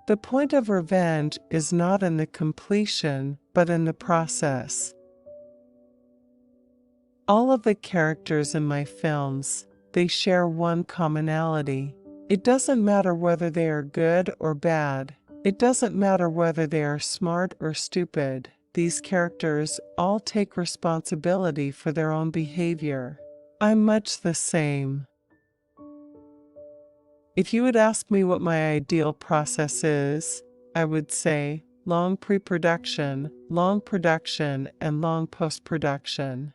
The point of revenge is not in the completion, but in the process. All of the characters in my films, they share one commonality. It doesn't matter whether they are good or bad. It doesn't matter whether they are smart or stupid. These characters all take responsibility for their own behavior. I'm much the same. If you would ask me what my ideal process is, I would say long pre-production, long production, and long post-production.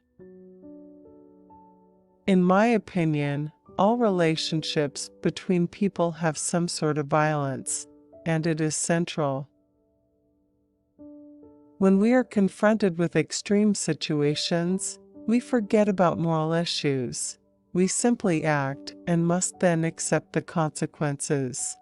In my opinion, all relationships between people have some sort of violence, and it is central. When we are confronted with extreme situations, we forget about moral issues. We simply act and must then accept the consequences.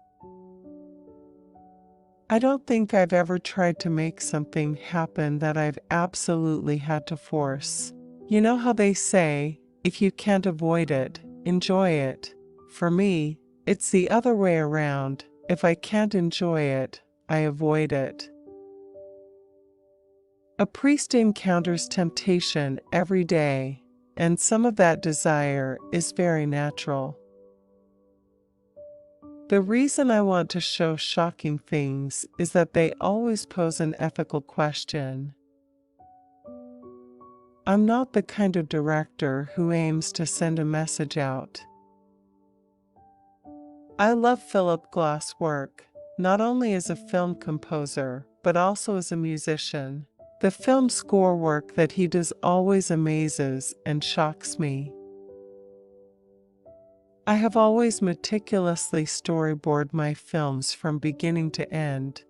I don't think I've ever tried to make something happen that I've absolutely had to force. You know how they say, if you can't avoid it, enjoy it. For me, it's the other way around. If I can't enjoy it, I avoid it. A priest encounters temptation every day, and some of that desire is very natural. The reason I want to show shocking things is that they always pose an ethical question. I'm not the kind of director who aims to send a message out. I love Philip Glass' work, not only as a film composer, but also as a musician. The film score work that he does always amazes and shocks me. I have always meticulously storyboarded my films from beginning to end.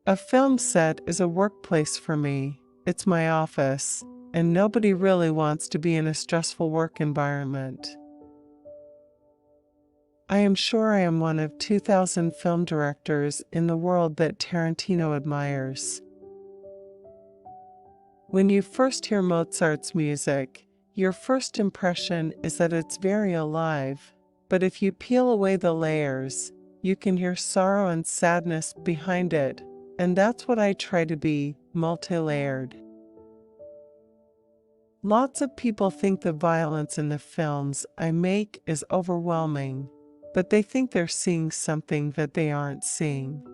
A film set is a workplace for me. It's my office, and nobody really wants to be in a stressful work environment. I am sure I am one of 2,000 film directors in the world that Tarantino admires. When you first hear Mozart's music, your first impression is that it's very alive, but if you peel away the layers, you can hear sorrow and sadness behind it, and that's what I try to be, multi-layered. Lots of people think the violence in the films I make is overwhelming, but they think they're seeing something that they aren't seeing.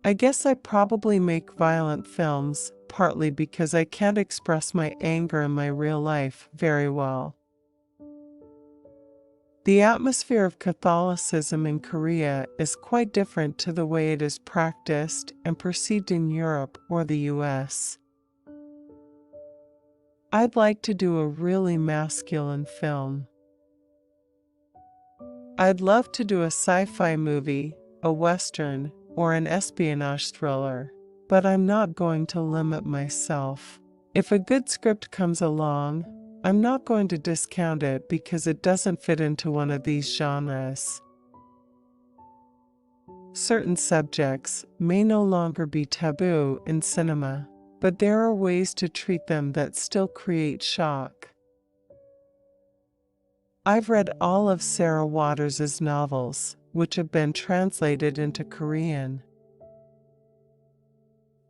I guess I probably make violent films partly because I can't express my anger in my real life very well. The atmosphere of Catholicism in Korea is quite different to the way it is practiced and perceived in Europe or the US. I'd like to do a really masculine film. I'd love to do a sci-fi movie, a western, or an espionage thriller, but I'm not going to limit myself. If a good script comes along, I'm not going to discount it because it doesn't fit into one of these genres. Certain subjects may no longer be taboo in cinema, but there are ways to treat them that still create shock. I've read all of Sarah Waters' novels, which have been translated into Korean.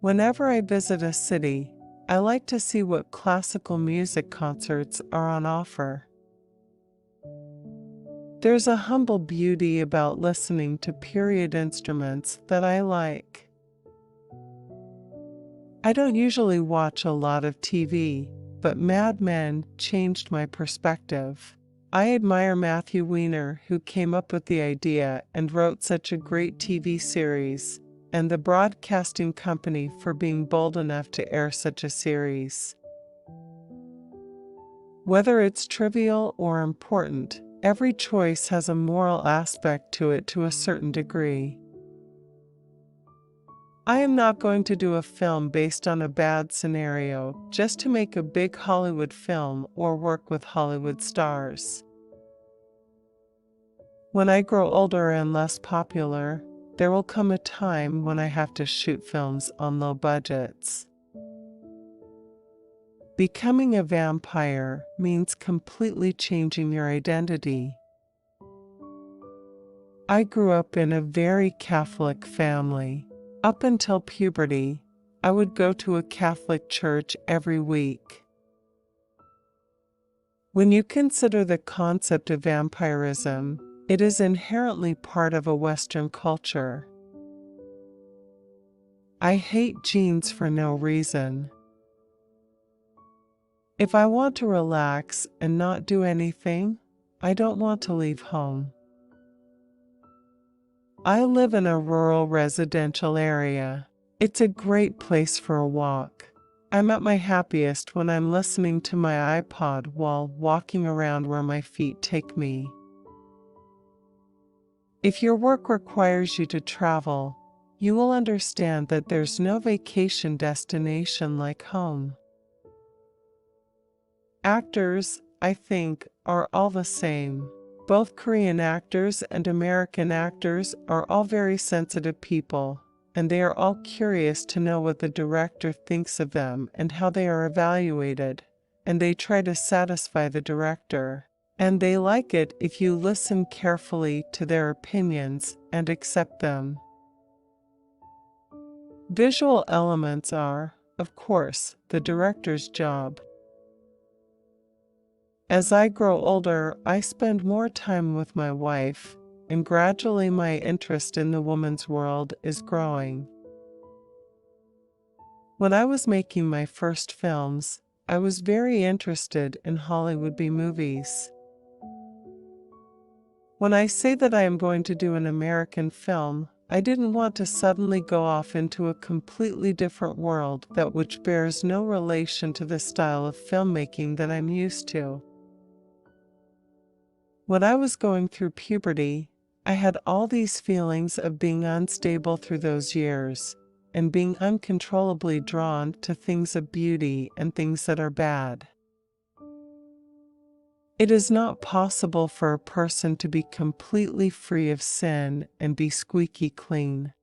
Whenever I visit a city, I like to see what classical music concerts are on offer. There's a humble beauty about listening to period instruments that I like. I don't usually watch a lot of TV, but Mad Men changed my perspective. I admire Matthew Weiner, who came up with the idea and wrote such a great TV series, and the broadcasting company for being bold enough to air such a series. Whether it's trivial or important, every choice has a moral aspect to it to a certain degree. I am not going to do a film based on a bad scenario just to make a big Hollywood film or work with Hollywood stars. When I grow older and less popular, there will come a time when I have to shoot films on low budgets. Becoming a vampire means completely changing your identity. I grew up in a very Catholic family. Up until puberty, I would go to a Catholic church every week. When you consider the concept of vampirism, it is inherently part of a Western culture. I hate jeans for no reason. If I want to relax and not do anything, I don't want to leave home. I live in a rural residential area. It's a great place for a walk. I'm at my happiest when I'm listening to my iPod while walking around where my feet take me. If your work requires you to travel, you will understand that there's no vacation destination like home. Actors, I think, are all the same. Both Korean actors and American actors are all very sensitive people, and they are all curious to know what the director thinks of them and how they are evaluated, and they try to satisfy the director. And they like it if you listen carefully to their opinions and accept them. Visual elements are, of course, the director's job. As I grow older, I spend more time with my wife, and gradually my interest in the woman's world is growing. When I was making my first films, I was very interested in Hollywood B-movies. When I say that I am going to do an American film, I didn't want to suddenly go off into a completely different world which bears no relation to the style of filmmaking that I'm used to. When I was going through puberty, I had all these feelings of being unstable through those years, and being uncontrollably drawn to things of beauty and things that are bad. It is not possible for a person to be completely free of sin and be squeaky clean.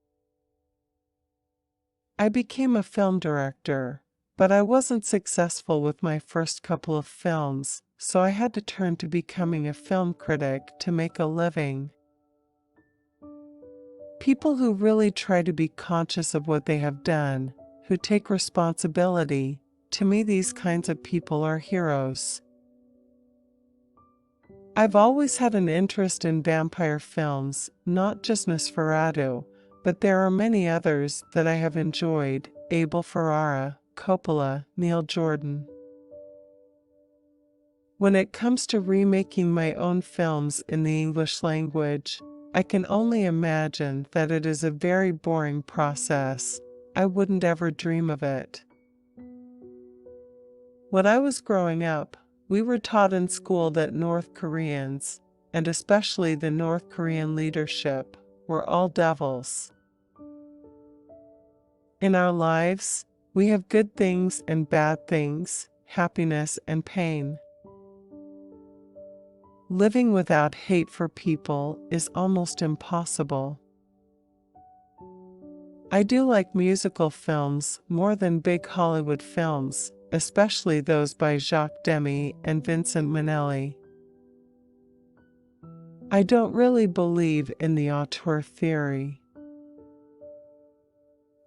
I became a film director, but I wasn't successful with my first couple of films, so I had to turn to becoming a film critic to make a living. People who really try to be conscious of what they have done, who take responsibility, to me these kinds of people are heroes. I've always had an interest in vampire films, not just Nosferatu, but there are many others that I have enjoyed: Abel Ferrara, Coppola, Neil Jordan. When it comes to remaking my own films in the English language, I can only imagine that it is a very boring process. I wouldn't ever dream of it. When I was growing up, we were taught in school that North Koreans, and especially the North Korean leadership, were all devils. In our lives, we have good things and bad things, happiness and pain. Living without hate for people is almost impossible. I do like musical films more than big Hollywood films, especially those by Jacques Demy and Vincent Minnelli. I don't really believe in the auteur theory.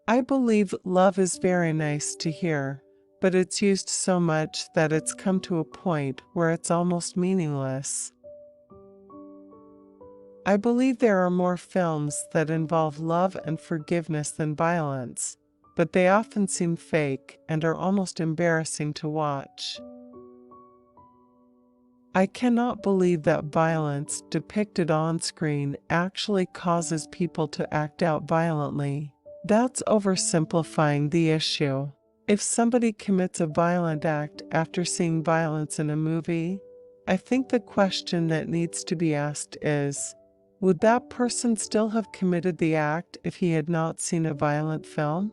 I believe love is very nice to hear, but it's used so much that it's come to a point where it's almost meaningless. I believe there are more films that involve love and forgiveness than violence, but they often seem fake and are almost embarrassing to watch. I cannot believe that violence depicted on screen actually causes people to act out violently. That's oversimplifying the issue. If somebody commits a violent act after seeing violence in a movie, I think the question that needs to be asked is, would that person still have committed the act if he had not seen a violent film?